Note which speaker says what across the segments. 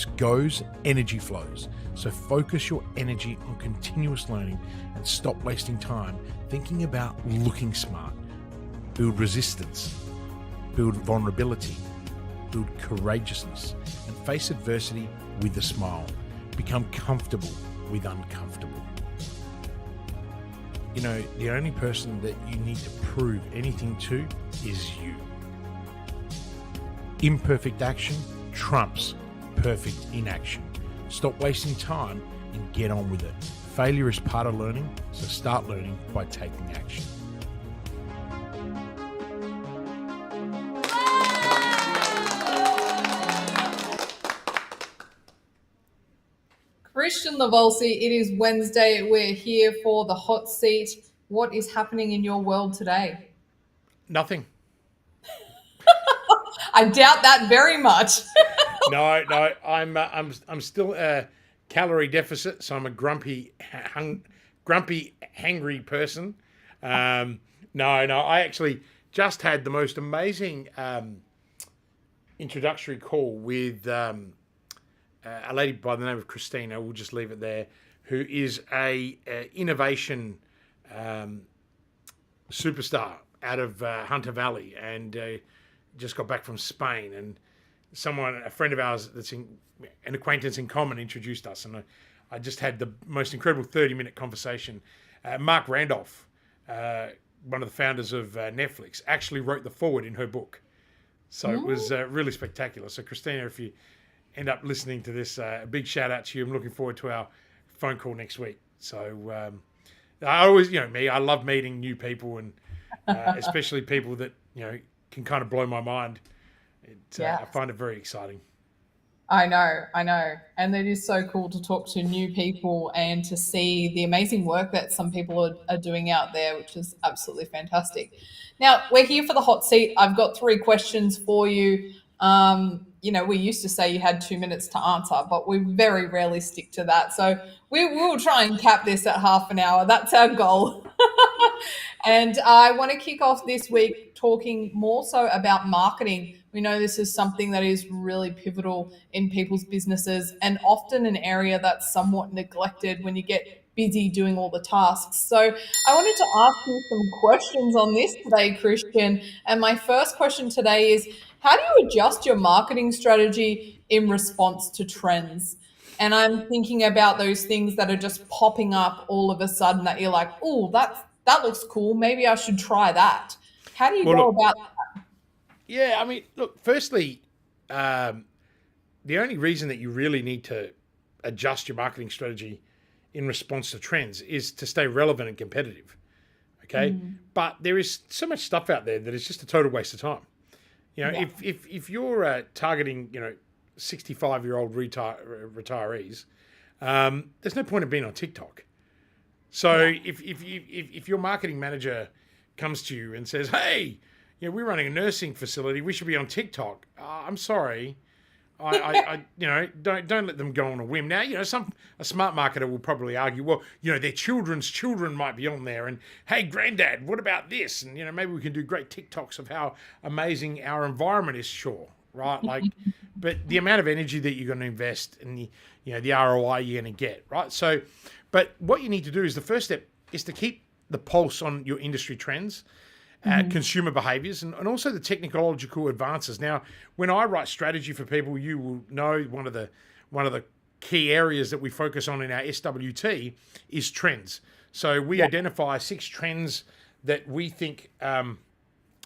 Speaker 1: goes, energy flows. So focus your energy on continuous learning and stop wasting time thinking about looking smart. Build resistance, build vulnerability, build courageousness, and face adversity with a smile. Become comfortable with uncomfortable. You know, the only person that you need to prove anything to is you. Imperfect action trumps perfect inaction. Stop wasting time and get on with it. Failure is part of learning, so start learning by taking action.
Speaker 2: Christian Lavolsi, it is Wednesday. We're here for the hot seat. What is happening in your world today?
Speaker 1: Nothing.
Speaker 2: I doubt that very much.
Speaker 1: No, I'm still a calorie deficit, so I'm a grumpy, hangry person. No, I actually just had the most amazing introductory call with a lady by the name of Christina. We'll just leave it there, who is a innovation superstar out of Hunter Valley, and just got back from Spain. And a friend of ours that's an acquaintance in common, introduced us, and I just had the most incredible 30-minute conversation. Mark Randolph, one of the founders of Netflix, actually wrote the foreword in her book. So It was really spectacular. So Christina, if you end up listening to this, a big shout out to you. I'm looking forward to our phone call next week. So I always, me, I love meeting new people, and especially people that, can kind of blow my mind. I find it very exciting.
Speaker 2: I know. And it is so cool to talk to new people and to see the amazing work that some people are doing out there, which is absolutely fantastic. Now, we're here for the hot seat. I've got 3 questions for you. We used to say you had 2 minutes to answer, but we very rarely stick to that. So we will try and cap this at half an hour. That's our goal. And I want to kick off this week talking more so about marketing. We know this is something that is really pivotal in people's businesses, and often an area that's somewhat neglected when you get busy doing all the tasks. So I wanted to ask you some questions on this today, Christian. And my first question today is, how do you adjust your marketing strategy in response to trends? And I'm thinking about those things that are just popping up all of a sudden that you're like, oh, that looks cool. Maybe I should try that. How do you go about that?
Speaker 1: Yeah, I mean, look, firstly, the only reason that you really need to adjust your marketing strategy in response to trends is to stay relevant and competitive. Okay. But there is so much stuff out there that is just a total waste of time. If you're targeting, 65-year-old retirees, there's no point in being on TikTok. So if your marketing manager comes to you and says, hey, we're running a nursing facility, we should be on TikTok. I'm sorry. I don't let them go on a whim. Now, a smart marketer will probably argue, well, their children's children might be on there, and hey, granddad, what about this? And maybe we can do great TikToks of how amazing our environment is. Sure, right? But the amount of energy that you're going to invest and the ROI you're going to get, right? So, but what you need to do is the first step is to keep the pulse on your industry trends. Consumer behaviors, and also the technological advances. Now, when I write strategy for people, you will know one of the key areas that we focus on in our SWT is trends. So we identify 6 trends that we think are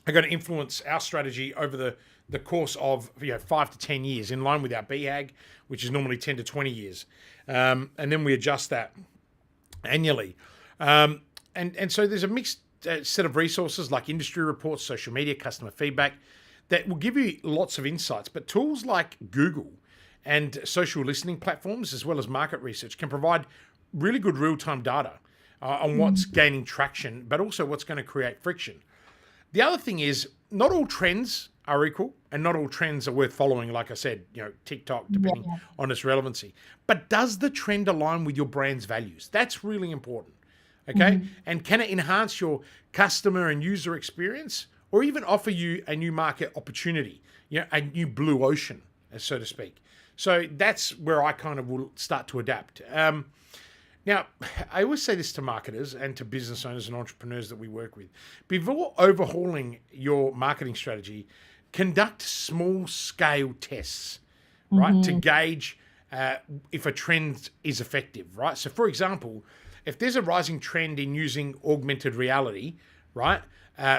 Speaker 1: going to influence our strategy over the course of 5 to 10 years, in line with our BHAG, which is normally 10 to 20 years, and then we adjust that annually. And so there's a mixed set of resources like industry reports, social media, customer feedback that will give you lots of insights. But tools like Google and social listening platforms, as well as market research, can provide really good real-time data on what's gaining traction, but also what's going to create friction. The other thing is, not all trends are equal, and not all trends are worth following. Like I said, TikTok, depending on its relevancy. But does the trend align with your brand's values? That's really important. Okay. And can it enhance your customer and user experience, or even offer you a new market opportunity, a new blue ocean, so to speak? So that's where I kind of will start to adapt. Now, I always say this to marketers and to business owners and entrepreneurs that we work with. Before overhauling your marketing strategy, conduct small scale tests, right, to gauge if a trend is effective, right? So, for example, if there's a rising trend in using augmented reality, right,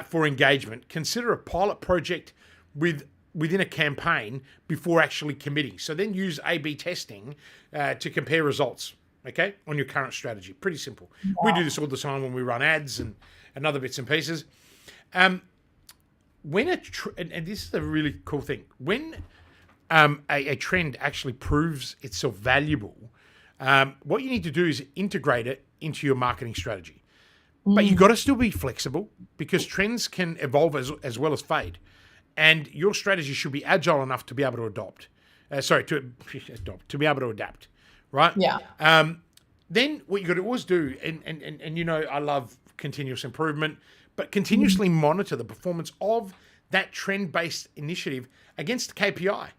Speaker 1: for engagement, consider a pilot project within a campaign before actually committing. So then use A/B testing to compare results, okay, on your current strategy. Pretty simple. We do this all the time when we run ads and other bits and pieces. When and this is a really cool thing, when a trend actually proves itself valuable, what you need to do is integrate it into your marketing strategy. But you've got to still be flexible because trends can evolve as well as fade. And your strategy should be agile enough to be able to adopt. To be able to adapt, right?
Speaker 2: Yeah.
Speaker 1: Then what you got to always do, and you know, I love continuous improvement, but continuously monitor the performance of that trend-based initiative against the KPI.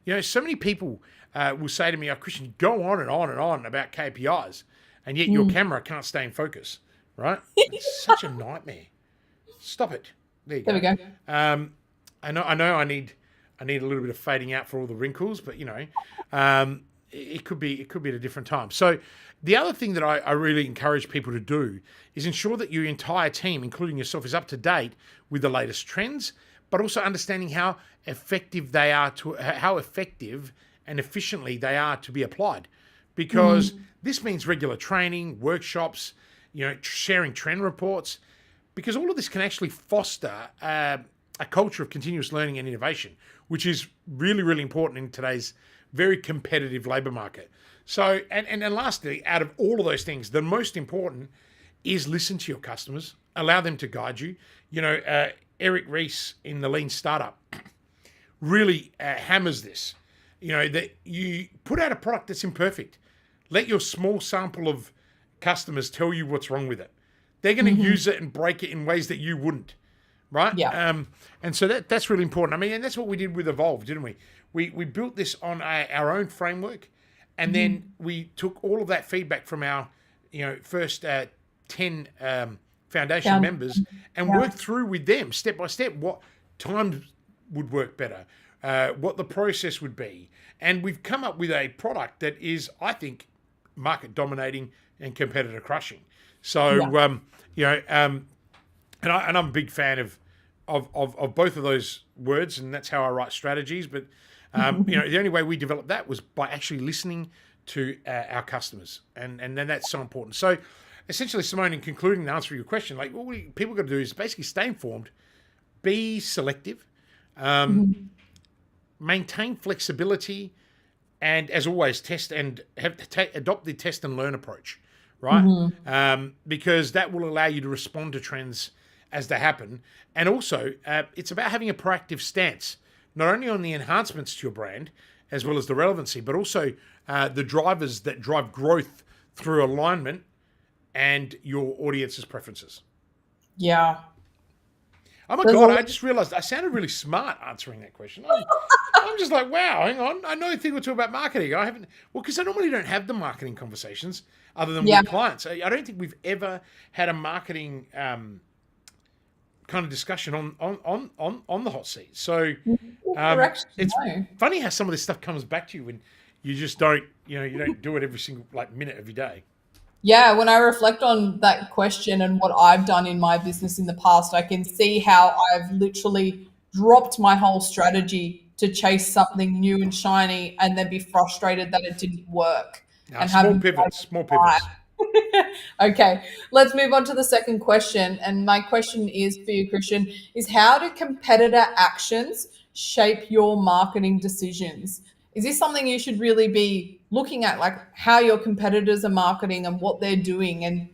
Speaker 1: You know, so many people will say to me, "Oh, Christian, you go on and on and on about KPIs, and yet your camera can't stay in focus." Right? It's such a nightmare. Stop it. There you go.
Speaker 2: There we go.
Speaker 1: I know. I need a little bit of fading out for all the wrinkles, but you know, it could be at a different time. So the other thing that I really encourage people to do is ensure that your entire team, including yourself, is up to date with the latest trends, but also understanding how effective and efficiently they are to be applied, because this means regular training, workshops, you know, sharing trend reports, because all of this can actually foster a culture of continuous learning and innovation, which is really, really important in today's very competitive labor market. So, and lastly, out of all of those things, the most important is listen to your customers, allow them to guide you. You know, Eric Ries in the Lean Startup really hammers this. You know, that you put out a product that's imperfect. Let your small sample of customers tell you what's wrong with it. They're going to use it and break it in ways that you wouldn't, right?
Speaker 2: Yeah.
Speaker 1: And so that's really important. I mean, and that's what we did with Evolve, didn't we? We built this on our own framework, and then we took all of that feedback from our, you know, first 10 foundation members and worked through with them step by step what time would work better, what the process would be, and we've come up with a product that is, I think, market dominating and competitor crushing. So, you know, and I'm a big fan of both of those words, and that's how I write strategies. But you know, the only way we developed that was by actually listening to our customers, and then that's so important. So, essentially, Simone, in concluding the answer to your question, like what people got to do is basically stay informed, be selective, maintain flexibility, and as always, test and adopt the test and learn approach, right? Because that will allow you to respond to trends as they happen. And also, it's about having a proactive stance, not only on the enhancements to your brand, as well as the relevancy, but also the drivers that drive growth through alignment and your audience's preferences.
Speaker 2: Yeah.
Speaker 1: Oh my God, I just realized I sounded really smart answering that question. I'm just like, wow, hang on. I know a thing or two about marketing. I haven't, well, because I normally don't have the marketing conversations other than with clients. I don't think we've ever had a marketing kind of discussion on the hot seat. So it's funny how some of this stuff comes back to you when you just don't, you know, you don't do it every single minute every day.
Speaker 2: Yeah, when I reflect on that question and what I've done in my business in the past, I can see how I've literally dropped my whole strategy to chase something new and shiny and then be frustrated that it didn't work. And
Speaker 1: small pivots.
Speaker 2: Okay, let's move on to the second question. And my question is for you, Christian, is how do competitor actions shape your marketing decisions? Is this something you should really be looking at, like how your competitors are marketing and what they're doing? And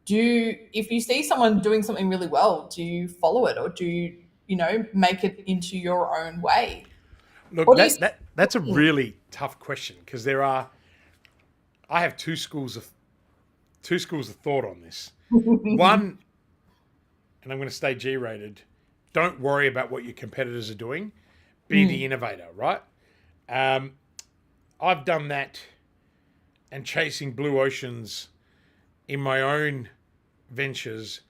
Speaker 2: if you see someone doing something really well, do you follow it, or do you know, make it into your own way?
Speaker 1: Look, that's a really tough question, because I have two schools of thought on this. One, and I'm going to stay G-rated, don't worry about what your competitors are doing. Be the innovator, right? I've done that and chasing blue oceans in my own ventures,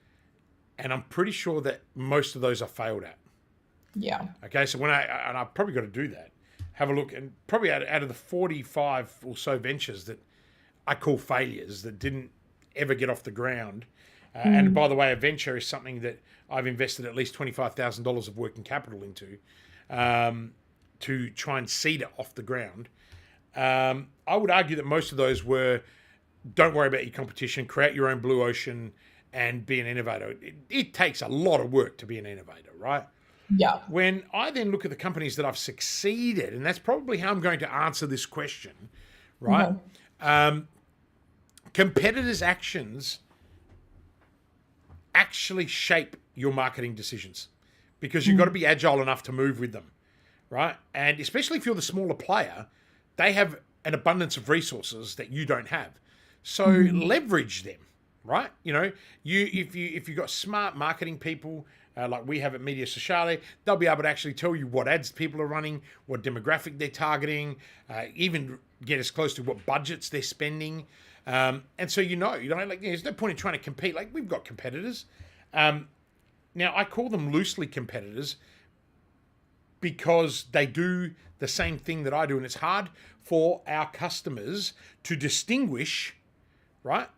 Speaker 1: and I'm pretty sure that most of those I failed at.
Speaker 2: Yeah.
Speaker 1: Okay, so I've probably got to do that. Have a look, and probably out of the 45 or so ventures that I call failures that didn't ever get off the ground. And by the way, a venture is something that I've invested at least $25,000 of working capital into to try and seed it off the ground. I would argue that most of those were don't worry about your competition, create your own blue ocean, and be an innovator. It takes a lot of work to be an innovator, right?
Speaker 2: Yeah.
Speaker 1: When I then look at the companies that I've succeeded, and that's probably how I'm going to answer this question, right? Competitors' actions actually shape your marketing decisions because you've got to be agile enough to move with them, right? And especially if you're the smaller player, they have an abundance of resources that you don't have. So leverage them, right? You know, if you've got smart marketing people like we have at Media Sociale, they'll be able to actually tell you what ads people are running, what demographic they're targeting, even get as close to what budgets they're spending. And so like there's no point in trying to compete. Like we've got competitors. Now I call them loosely competitors because they do the same thing that I do, and it's hard for our customers to distinguish, right,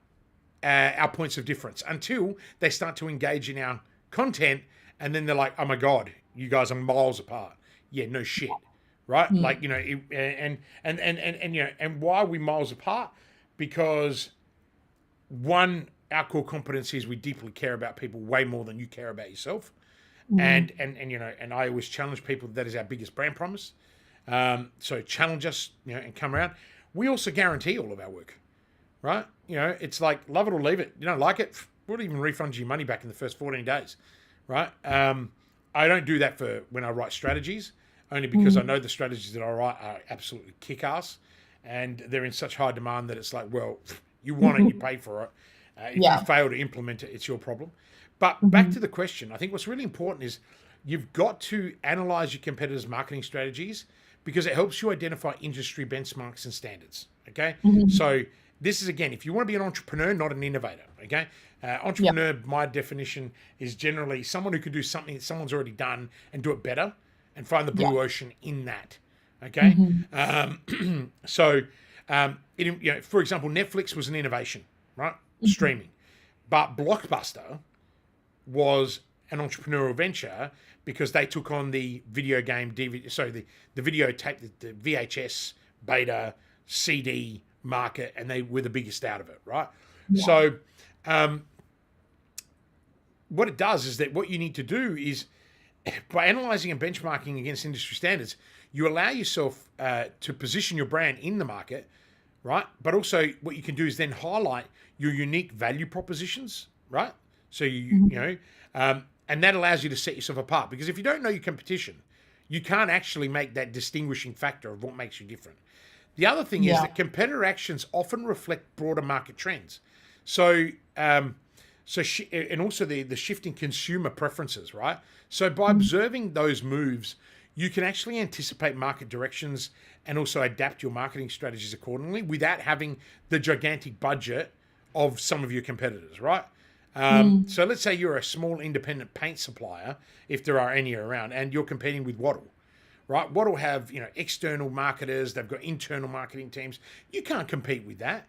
Speaker 1: our points of difference until they start to engage in our content, and then they're like, "Oh my god, you guys are miles apart." Yeah, no shit, right? Like and why are we miles apart? Because one, our core competency is we deeply care about people way more than you care about yourself, and I always challenge people that is our biggest brand promise. So challenge us, and come around. We also guarantee all of our work, right? It's like love it or leave it. You don't like it, we'll even refund you your money back in the first 14 days, right? I don't do that for when I write strategies, only because I know the strategies that I write are absolutely kick-ass, and they're in such high demand that it's like, well, you want it, you pay for it. If you fail to implement it, it's your problem. But back to the question, I think what's really important is you've got to analyze your competitors' marketing strategies because it helps you identify industry benchmarks and standards, okay? So this is, again, if you want to be an entrepreneur, not an innovator, okay? Entrepreneur, my definition, is generally someone who can do something that someone's already done and do it better and find the blue ocean in that, okay? So, for example, Netflix was an innovation, right? Streaming. But Blockbuster was an entrepreneurial venture because they took on the video game DVD, sorry, the videotape, the VHS, beta, CD market, and they were the biggest out of it, right? So what it does is that what you need to do is by analyzing and benchmarking against industry standards, you allow yourself to position your brand in the market, right? But also what you can do is then highlight your unique value propositions, right? So and that allows you to set yourself apart, because if you don't know your competition, you can't actually make that distinguishing factor of what makes you different. The other thing is that competitor actions often reflect broader market trends. So, and also the shifting consumer preferences, right? So by observing those moves, you can actually anticipate market directions and also adapt your marketing strategies accordingly without having the gigantic budget of some of your competitors, right? So let's say you're a small independent paint supplier, if there are any around, and you're competing with Waddle, right? Waddle have, external marketers, they've got internal marketing teams. You can't compete with that,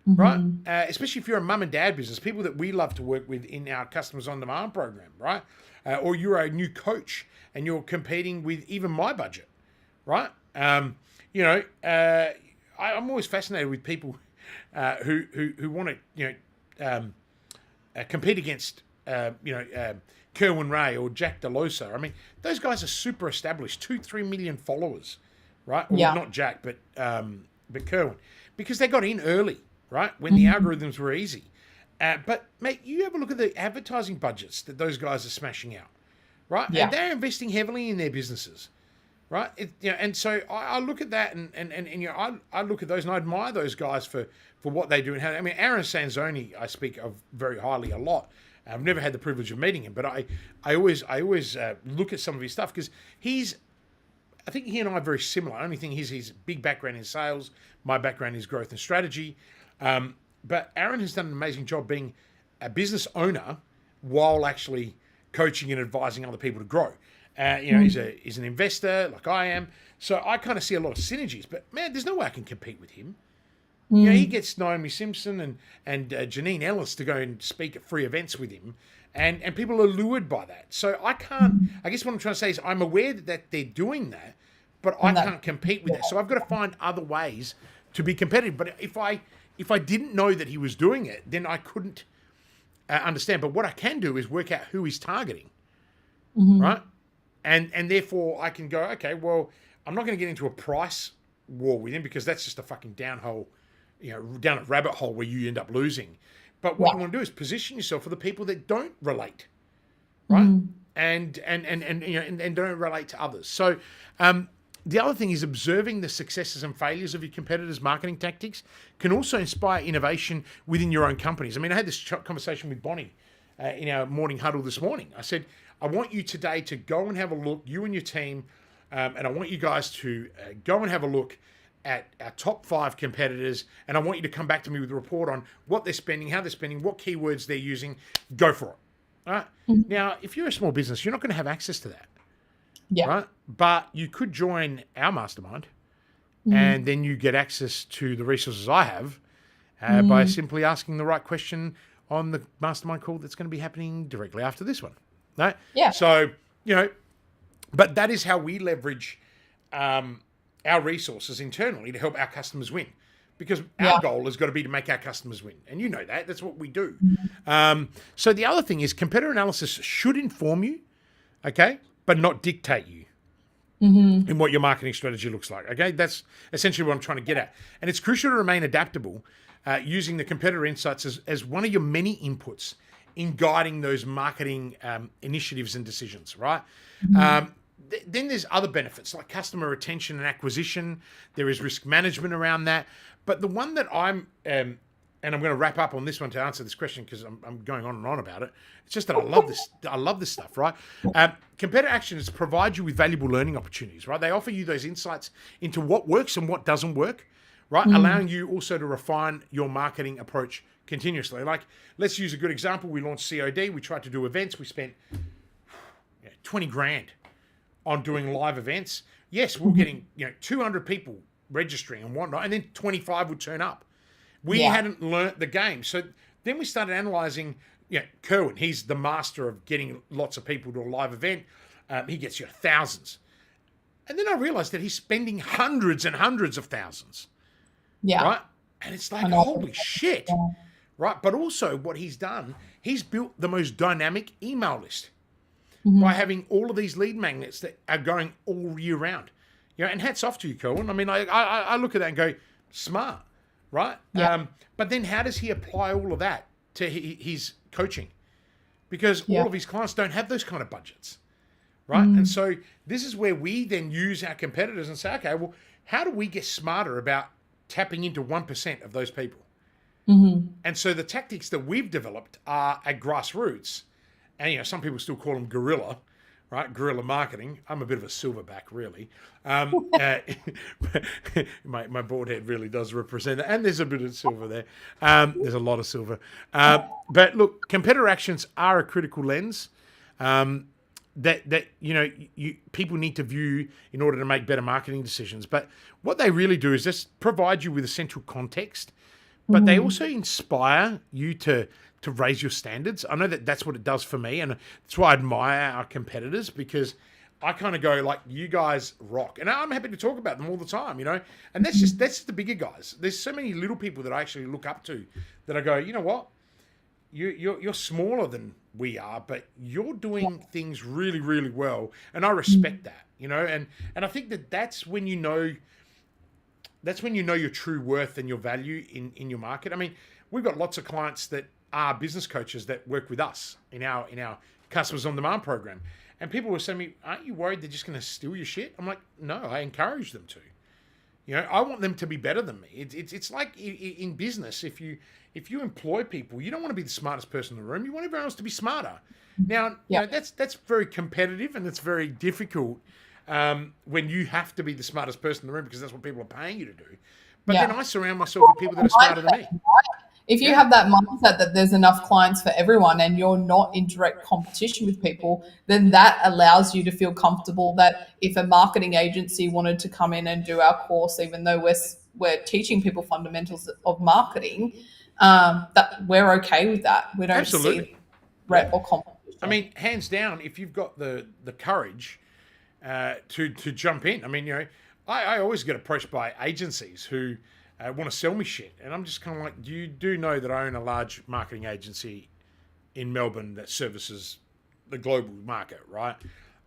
Speaker 1: right? Especially if you're a mum and dad business, people that we love to work with in our Customers on Demand program, right? Or you're a new coach and you're competing with even my budget, right? I'm always fascinated with people who want to, compete against, Kerwin Ray or Jack DeLosa. I mean, those guys are super established, 2-3 million followers, right? Well, not Jack, but Kerwin, because they got in early, right? When the algorithms were easy. But mate, you have a look at the advertising budgets that those guys are smashing out, right? And they're investing heavily in their businesses, right? And so I look at that and I look at those and I admire those guys for what they do and how. I mean, Aaron Sanzoni, I speak of very highly a lot. I've never had the privilege of meeting him, but I always look at some of his stuff because he's I think he and I are very similar. Only thing is his big background in sales, my background is growth and strategy. But Aaron has done an amazing job being a business owner while actually coaching and advising other people to grow. He's an investor like I am. So I kind of see a lot of synergies. But, man, there's no way I can compete with him. He gets Naomi Simpson and Janine Ellis to go and speak at free events with him. And people are lured by that. So I can't, I guess what I'm trying to say is I'm aware that they're doing that, but I can't compete with that. So I've got to find other ways to be competitive. But if I didn't know that he was doing it, then I couldn't understand. But what I can do is work out who he's targeting, right? And therefore I can go, okay, well, I'm not going to get into a price war with him because that's just a fucking down a rabbit hole where you end up losing. But what you want to do is position yourself for the people that don't relate, right? And don't relate to others. So the other thing is observing the successes and failures of your competitors' marketing tactics can also inspire innovation within your own companies. I mean, I had this conversation with Bonnie in our morning huddle this morning. I said, I want you today to go and have a look, you and your team, and I want you guys to go and have a look at our top 5 competitors, and I want you to come back to me with a report on what they're spending, how they're spending, what keywords they're using. Go for it. All right? Now, if you're a small business, you're not going to have access to that.
Speaker 2: Yeah.
Speaker 1: Right? But you could join our mastermind, and then you get access to the resources I have by simply asking the right question on the mastermind call that's going to be happening directly after this one. Right?
Speaker 2: Yeah.
Speaker 1: So, but that is how we leverage our resources internally to help our customers win, because our goal has got to be to make our customers win. And you know that. That's what we do. So the other thing is competitor analysis should inform you, okay, but not dictate you in what your marketing strategy looks like, okay? That's essentially what I'm trying to get at. And it's crucial to remain adaptable using the competitor insights as one of your many inputs in guiding those marketing initiatives and decisions, right? Then there's other benefits like customer retention and acquisition. There is risk management around that. But the one that I'm, and I'm going to wrap up on this one to answer this question because I'm going on and on about it. It's just that I love this. I love this stuff, right? Competitor actions provide you with valuable learning opportunities, right? They offer you those insights into what works and what doesn't work, right? Allowing you also to refine your marketing approach continuously. Like, let's use a good example. We launched COD. We tried to do events. We spent 20 grand on doing live events. Yes, we're getting 200 people registering and whatnot, and then 25 would turn up. We hadn't learnt the game. So then we started analysing, Kerwin, he's the master of getting lots of people to a live event. He gets thousands. And then I realised that he's spending hundreds and hundreds of thousands.
Speaker 2: Yeah.
Speaker 1: Right? And it's like, holy shit. Right? But also what he's done, he's built the most dynamic email list by having all of these lead magnets that are going all year round. And hats off to you, Kerwin. I mean, I look at that and go, smart, right?
Speaker 2: Yeah.
Speaker 1: But then how does he apply all of that to his coaching? Because all of his clients don't have those kind of budgets, right? And so this is where we then use our competitors and say, okay, well, how do we get smarter about tapping into 1% of those people? And so the tactics that we've developed are at grassroots. And, some people still call them guerrilla, right? Guerrilla marketing. I'm a bit of a silverback, really. My bald head really does represent that. And there's a bit of silver there. There's a lot of silver. But look, competitor actions are a critical lens that people need to view in order to make better marketing decisions. But what they really do is just provide you with essential context, but they also inspire you to raise your standards. I know that that's what it does for me, and that's why I admire our competitors, because I kind of go like, you guys rock. And I'm happy to talk about them all the time, and that's just the bigger guys. There's so many little people that I actually look up to that I go, you know what? You're smaller than we are, but you're doing things really, really well. And I respect that, and I think that's when you know your true worth and your value in your market. I mean, we've got lots of clients that are business coaches that work with us in our Customers on Demand program. And people were saying to me, aren't you worried they're just going to steal your shit? I'm like, no, I encourage them to. I want them to be better than me. It's like in business, if you employ people, you don't want to be the smartest person in the room. You want everyone else to be smarter. Now, that's very competitive and it's very difficult when you have to be the smartest person in the room because that's what people are paying you to do. But
Speaker 2: Yeah.
Speaker 1: then I surround myself with people that are smarter than me.
Speaker 2: If you have that mindset that there's enough clients for everyone and you're not in direct competition with people, then that allows you to feel comfortable that if a marketing agency wanted to come in and do our course, even though we're teaching people fundamentals of marketing, that we're okay with that. We don't see
Speaker 1: Absolutely.
Speaker 2: threat or competition.
Speaker 1: I mean, hands down, if you've got the courage to jump in. I mean, I always get approached by agencies who want to sell me shit, and I'm just kind of like, you do know that I own a large marketing agency in Melbourne that services the global market, right?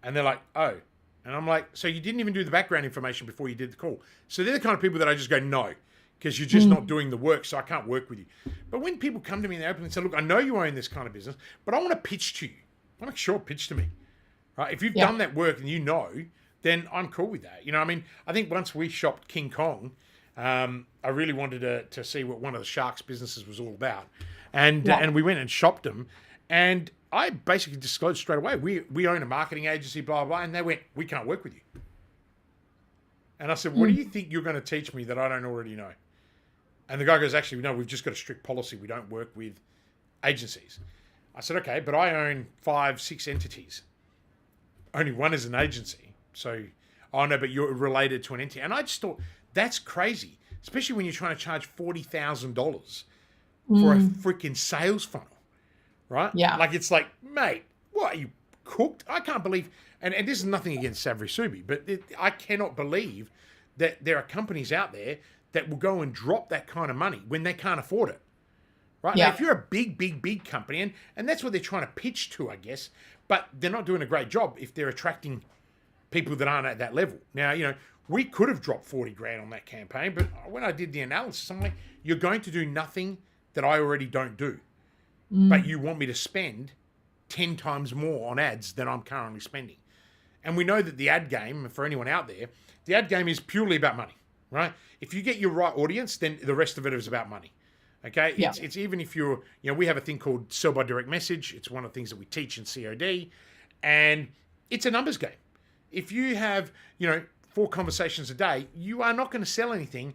Speaker 1: And they're like, oh. And I'm like, so you didn't even do the background information before you did the call. So they're the kind of people that I just go, no, because you're just not doing the work, so I can't work with you. But when people come to me and they openly say, look, I know you own this kind of business, but I want to pitch to you. I want a short pitch to me. Right? If you've done that work and you know, then I'm cool with that. I mean, I think once we shopped King Kong, I really wanted to see what one of the sharks' businesses was all about. And we went and shopped them. And I basically disclosed straight away, we own a marketing agency, blah, blah. And they went, we can't work with you. And I said, what do you think you're going to teach me that I don't already know? And the guy goes, actually, no, we've just got a strict policy. We don't work with agencies. I said, okay, but I own 5-6 entities. Only one is an agency. So, oh no, but you're related to an entity. And I just thought, that's crazy. Especially when you're trying to charge $40,000 for a freaking sales funnel. Right?
Speaker 2: Yeah.
Speaker 1: Like, it's like, mate, what, are you cooked? I can't believe, and this is nothing against Savri Subi, but I cannot believe that there are companies out there that will go and drop that kind of money when they can't afford it. Right?
Speaker 2: Yeah.
Speaker 1: Now, if you're a big company, and that's what they're trying to pitch to, I guess, but they're not doing a great job if they're attracting people that aren't at that level. Now, we could have dropped 40 grand on that campaign, but when I did the analysis, I'm like, you're going to do nothing that I already don't do. But you want me to spend 10 times more on ads than I'm currently spending. And we know that the ad game, for anyone out there, the ad game is purely about money, right? If you get your right audience, then the rest of it is about money. Okay?
Speaker 2: Yeah.
Speaker 1: It's even if you're, we have a thing called sell by direct message. It's one of the things that we teach in COD. And it's a numbers game. If you have, 4 conversations a day, you are not going to sell anything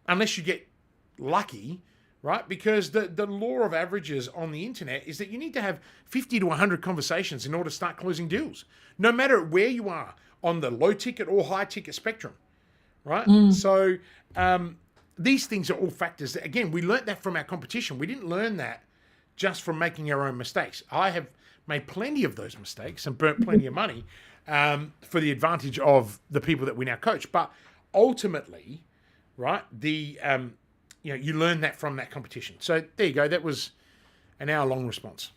Speaker 1: unless you get lucky, right? Because the law of averages on the internet is that you need to have 50 to 100 conversations in order to start closing deals, no matter where you are on the low ticket or high ticket spectrum, right? So these things are all factors that, again, we learned that from our competition. We didn't learn that just from making our own mistakes. I have made plenty of those mistakes and burnt plenty of money for the advantage of the people that we now coach. But ultimately, right, you learn that from that competition. So there you go. That was an hour-long response.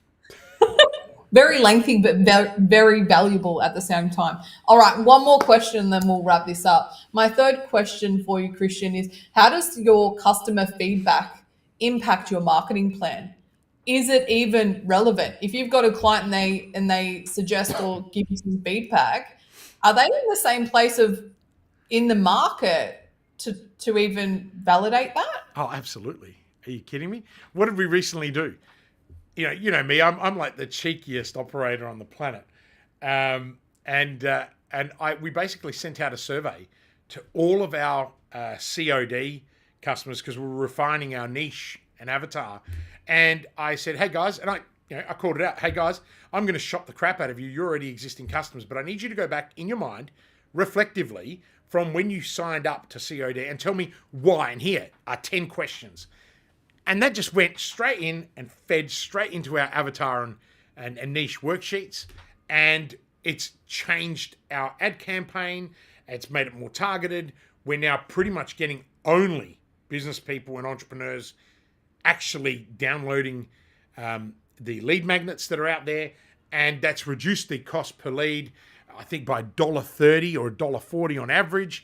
Speaker 2: Very lengthy, but very valuable at the same time. All right, one more question, and then we'll wrap this up. My third question for you, Christian, is how does your customer feedback impact your marketing plan? Is it even relevant? If you've got a client and they suggest or give you some feedback, are they in the same place in the market to even validate that?
Speaker 1: Oh, absolutely. Are you kidding me? What did we recently do? You know me. I'm like the cheekiest operator on the planet, we basically sent out a survey to all of our COD customers because we were refining our niche and avatar. And I said, hey guys, and I called it out. Hey guys, I'm going to shop the crap out of you. You're already existing customers, but I need you to go back in your mind reflectively from when you signed up to COD and tell me why. And here are 10 questions. And that just went straight in and fed straight into our avatar and niche worksheets. And it's changed our ad campaign. It's made it more targeted. We're now pretty much getting only business people and entrepreneurs actually downloading the lead magnets that are out there. And that's reduced the cost per lead, I think, by $1.30 or $1.40 on average.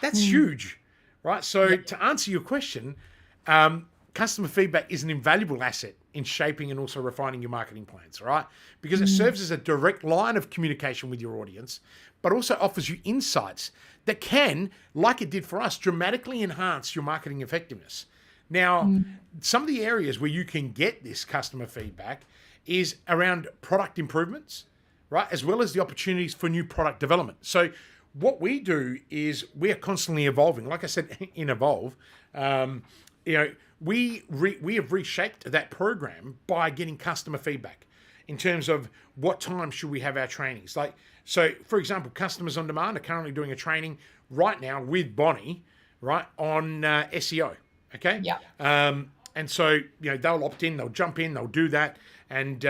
Speaker 1: That's huge, right? So to answer your question, customer feedback is an invaluable asset in shaping and also refining your marketing plans, right? Because it serves as a direct line of communication with your audience, but also offers you insights that can, like it did for us, dramatically enhance your marketing effectiveness. Now, some of the areas where you can get this customer feedback is around product improvements, right? As well as the opportunities for new product development. So what we do is we are constantly evolving. Like I said, in Evolve, we have reshaped that program by getting customer feedback in terms of what time should we have our trainings. Like, so for example, Customers on Demand are currently doing a training right now with Bonnie, right, on SEO. Okay.
Speaker 2: Yeah.
Speaker 1: And so, they'll opt in, they'll jump in, they'll do that. And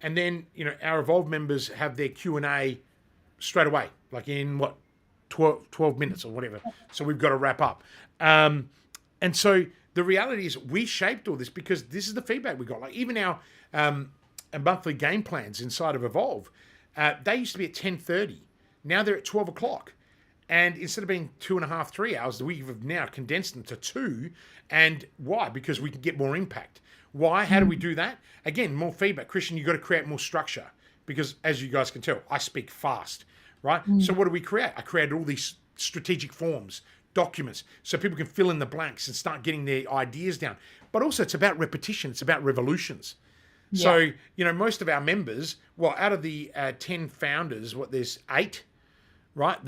Speaker 1: then, our Evolve members have their Q&A straight away, like in 12 minutes or whatever. So we've got to wrap up. And so the reality is we shaped all this because this is the feedback we got. Like even our monthly game plans inside of Evolve, they used to be at 10:30. Now they're at 12 o'clock. And instead of being 2.5, 3 hours, we have now condensed them to 2. And why? Because we can get more impact. Why? How do we do that? Again, more feedback. Christian, you've got to create more structure because, as you guys can tell, I speak fast, right? So what do we create? I created all these strategic forms, documents, so people can fill in the blanks and start getting their ideas down. But also it's about repetition. It's about revolutions. Yeah. So, most of our members, out of the 10 founders, there's 8, right?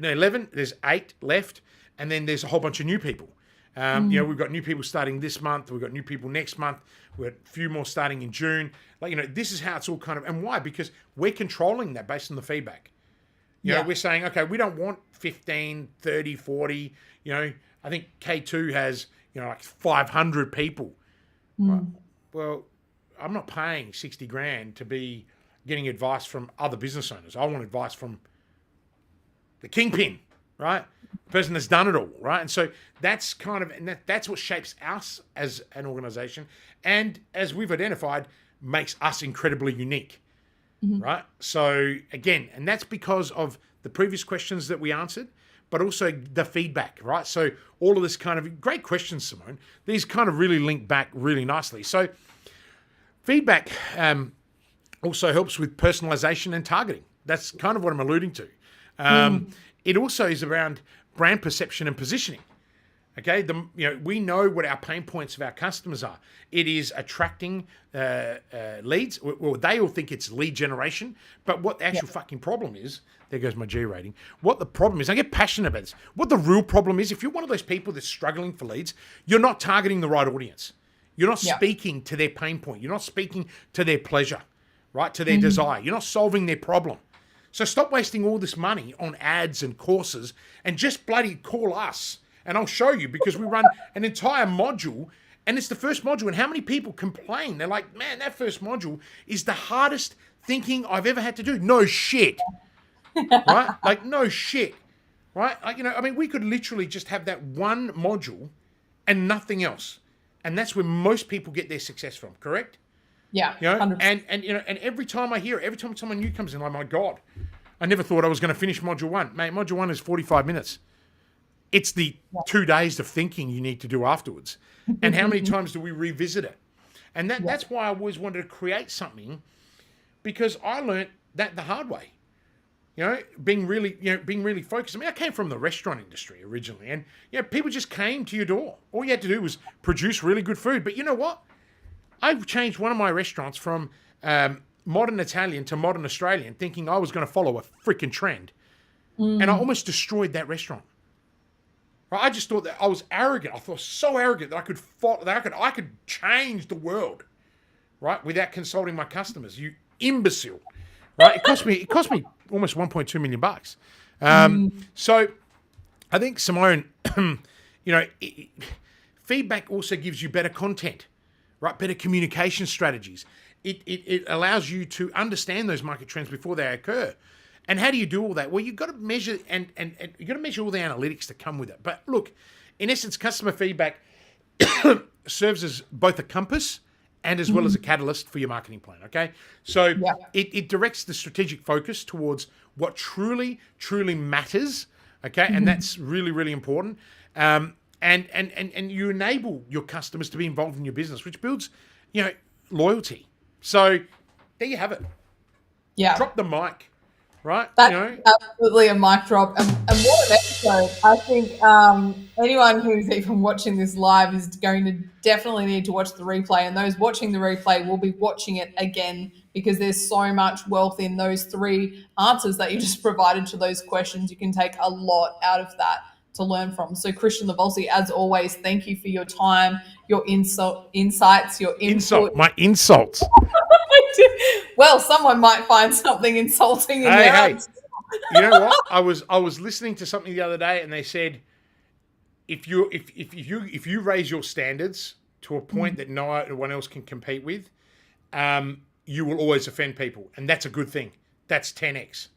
Speaker 1: 11, there's 8 left. And then there's a whole bunch of new people. We've got new people starting this month. We've got new people next month. We've got a few more starting in June. This is how it's all kind of, and why? Because we're controlling that based on the feedback. We're saying, okay, we don't want 15, 30, 40. I think K2 has, like 500 people. Right? Well, I'm not paying 60 grand to be getting advice from other business owners. I want advice from the kingpin, right? The person that's done it all, right? And so that's kind of, and that's what shapes us as an organization. And as we've identified, makes us incredibly unique, right? So again, and that's because of the previous questions that we answered, but also the feedback, right? So all of this kind of, great questions, Simone. These kind of really link back really nicely. So feedback also helps with personalization and targeting. That's kind of what I'm alluding to. It also is around brand perception and positioning. Okay, we know what our pain points of our customers are. It is attracting leads. Well, they all think it's lead generation, but what the actual fucking problem is, there goes my G rating. What the problem is, I get passionate about this. What the real problem is, if you're one of those people that's struggling for leads, you're not targeting the right audience. You're not speaking to their pain point. You're not speaking to their pleasure, right? To their desire. You're not solving their problem. So stop wasting all this money on ads and courses and just bloody call us. And I'll show you, because we run an entire module, and it's the first module. And how many people complain? They're like, man, that first module is the hardest thinking I've ever had to do. No shit. Right? Like, no shit. Right? Like, we could literally just have that one module and nothing else. And that's where most people get their success from, correct?
Speaker 2: Yeah.
Speaker 1: And every time I hear it, every time someone new comes in, like, my God, I never thought I was going to finish module 1. Mate, module 1 is 45 minutes. It's the 2 days of thinking you need to do afterwards. And how many times do we revisit it? And that's why I always wanted to create something, because I learned that the hard way. Being really focused. I came from the restaurant industry originally, and people just came to your door. All you had to do was produce really good food. But you know what? I've changed one of my restaurants from modern Italian to modern Australian, thinking I was going to follow a freaking trend. And I almost destroyed that restaurant. I just thought that I was arrogant. I thought so arrogant that I could change the world, right, without consulting my customers. You imbecile, right? It cost me almost $1.2 million. So I think, Simone, feedback also gives you better content, right? Better communication strategies. It allows you to understand those market trends before they occur. And how do you do all that? Well, you've got to measure and you've got to measure all the analytics that come with it. But look, in essence, customer feedback serves as both a compass and as well as a catalyst for your marketing plan. Okay, so it directs the strategic focus towards what truly matters. Okay, and that's really, really important. And you enable your customers to be involved in your business, which builds, loyalty. So there you have it.
Speaker 2: Yeah.
Speaker 1: Drop the mic. right?
Speaker 2: That's absolutely a mic drop. And what an episode. I think anyone who's even watching this live is going to definitely need to watch the replay. And those watching the replay will be watching it again because there's so much wealth in those 3 answers that you just provided to those questions. You can take a lot out of that to learn from. So Christian Lavolsi, as always, thank you for your time, your insights, your input.
Speaker 1: My insults.
Speaker 2: Well, someone might find something insulting in your answer.
Speaker 1: You know what? I was listening to something the other day, and they said if you raise your standards to a point that no one else can compete with, you will always offend people, and that's a good thing. That's 10x.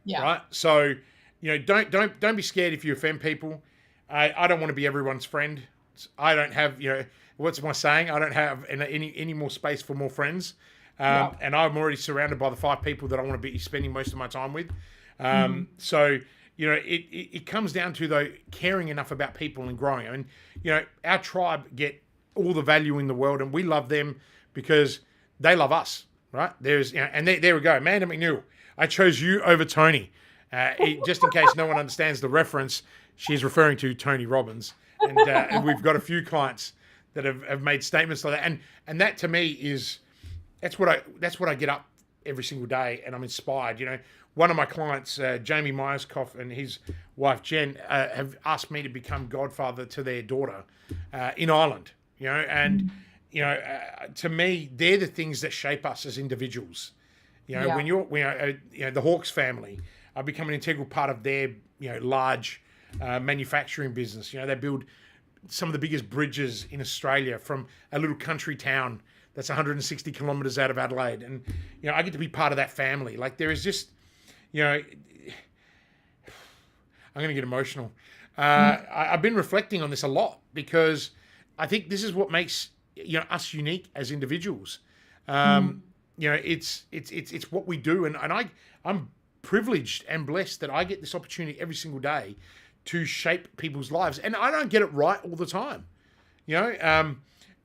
Speaker 2: Yeah.
Speaker 1: Right. So, don't be scared if you offend people. I don't want to be everyone's friend. I don't have what's my saying? I don't have any more space for more friends. And I'm already surrounded by the 5 people that I want to be spending most of my time with. So, it comes down to, though, caring enough about people and growing. I mean, our tribe get all the value in the world, and we love them because they love us, right? And there we go. Amanda McNeil, I chose you over Tony. Just in case no one understands the reference, she's referring to Tony Robbins. And we've got a few clients that have made statements like that. And that, to me, is... That's what I get up every single day, and I'm inspired. One of my clients, Jamie Myerscough, and his wife Jen, have asked me to become godfather to their daughter in Ireland. To me, they're the things that shape us as individuals. When the Hawkes family, I become an integral part of their large manufacturing business. They build some of the biggest bridges in Australia from a little country town that's 160 kilometers out of Adelaide. And, I get to be part of that family. Like, there is just, I'm going to get emotional. I've been reflecting on this a lot because I think this is what makes, us unique as individuals. It's what we do. And I'm privileged and blessed that I get this opportunity every single day to shape people's lives. And I don't get it right all the time.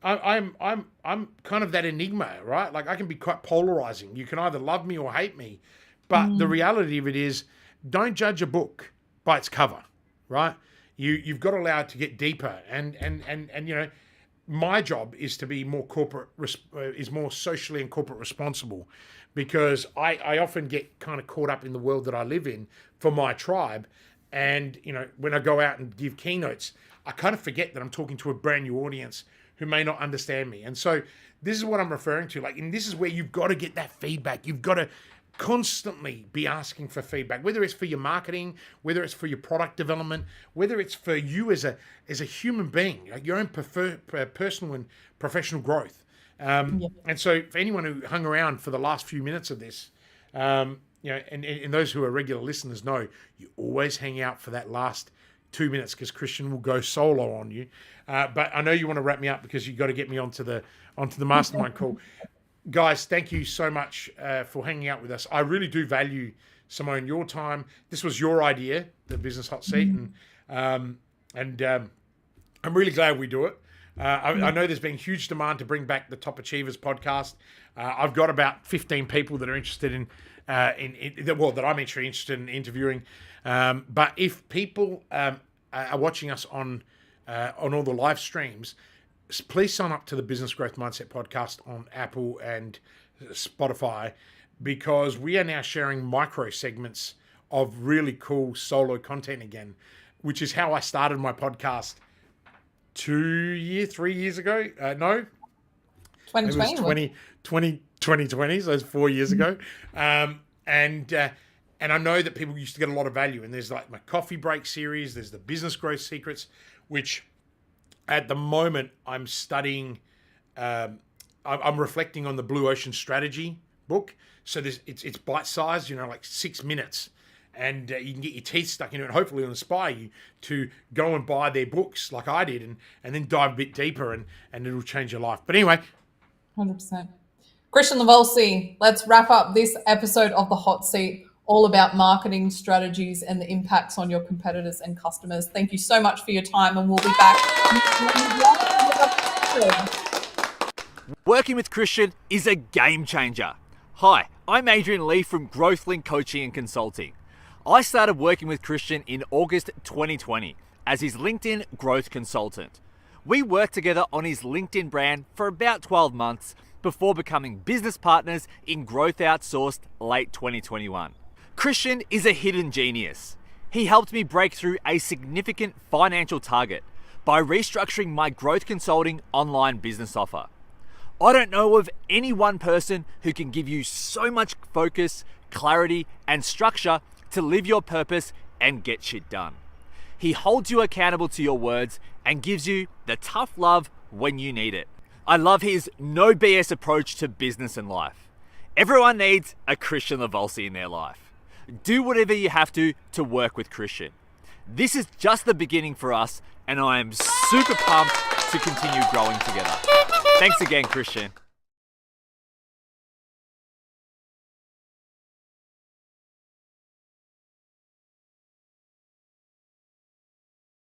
Speaker 1: I'm kind of that enigma, right? Like, I can be quite polarizing. You can either love me or hate me. But the reality of it is, don't judge a book by its cover, right? You've got to allow it to get deeper. And my job is to be more more socially and corporate responsible, because I often get kind of caught up in the world that I live in for my tribe. And, when I go out and give keynotes, I kind of forget that I'm talking to a brand new audience who may not understand me. And so this is what I'm referring to. Like, and this is where you've got to get that feedback. You've got to constantly be asking for feedback, whether it's for your marketing, whether it's for your product development, whether it's for you as a human being, like your own personal and professional growth. And so for anyone who hung around for the last few minutes of this, and those who are regular listeners know, you always hang out for that last 2 minutes because Christian will go solo on you. But I know you want to wrap me up because you've got to get me onto the mastermind call. Guys, thank you so much for hanging out with us. I really do value, Simone, your time. This was your idea, the Business Hot Seat, and I'm really glad we do it. I know there's been huge demand to bring back the Top Achievers podcast. I've got about 15 people that are interested that I'm actually interested in interviewing. But if people are watching us on all the live streams, please sign up to the Business Growth Mindset podcast on Apple and Spotify, because we are now sharing micro segments of really cool solo content again, which is how I started my podcast 3 years ago. No,
Speaker 2: 2020.
Speaker 1: 2020, so it's 4 years ago. And I know that people used to get a lot of value. And there's like my coffee break series. There's the Business Growth Secrets, which at the moment I'm studying. I'm reflecting on the Blue Ocean Strategy book. So it's bite-sized, like 6 minutes. And you can get your teeth stuck in it, and hopefully it'll inspire you to go and buy their books like I did, and then dive a bit deeper, and it'll change your life. But anyway.
Speaker 2: 100%. Christian Lavolsi, let's wrap up this episode of The Hot Seat, all about marketing strategies and the impacts on your competitors and customers. Thank you so much for your time, and we'll be back.
Speaker 3: Working with Christian is a game changer. Hi, I'm Adrian Lee from GrowthLink Coaching and Consulting. I started working with Christian in August 2020 as his LinkedIn growth consultant. We worked together on his LinkedIn brand for about 12 months before becoming business partners in Growth Outsourced late 2021. Christian is a hidden genius. He helped me break through a significant financial target by restructuring my growth consulting online business offer. I don't know of any one person who can give you so much focus, clarity, and structure to live your purpose and get shit done. He holds you accountable to your words and gives you the tough love when you need it. I love his no BS approach to business and life. Everyone needs a Christian Lavolsi in their life. Do whatever you have to work with Christian. This is just the beginning for us, and I am super pumped to continue growing together. Thanks again, Christian.